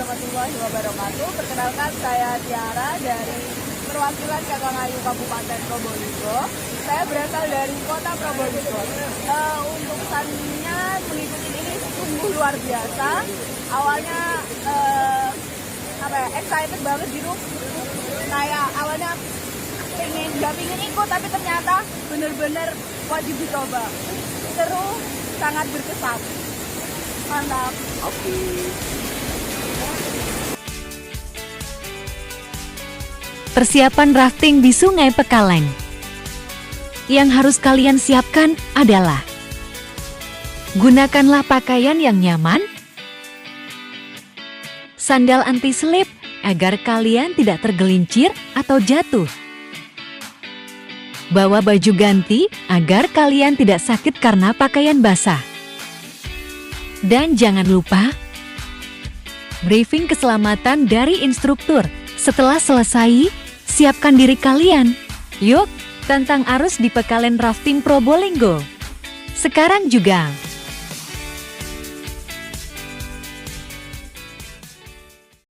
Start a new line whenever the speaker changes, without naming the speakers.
warahmatullahi wabarakatuh. Perkenalkan, saya Tiara dari perwakilan Kakangayu Kabupaten Probolinggo. Saya berasal dari kota Probolinggo. Untuk kesannya mengikuti ini sungguh luar biasa. Awalnya excited banget gitu. Kayak awalnya nggak pingin ikut, tapi ternyata bener-bener wajib dicoba. Seru, sangat berkesan. Mantap.
Oke.
Persiapan rafting di Sungai Pekaleng. Yang harus kalian siapkan adalah: gunakanlah pakaian yang nyaman, sandal anti-slip agar kalian tidak tergelincir atau jatuh, bawa baju ganti agar kalian tidak sakit karena pakaian basah. Dan jangan lupa briefing keselamatan dari instruktur. Setelah selesai, siapkan diri kalian. Yuk, tantang arus di Pekalen Rafting Probolinggo sekarang juga.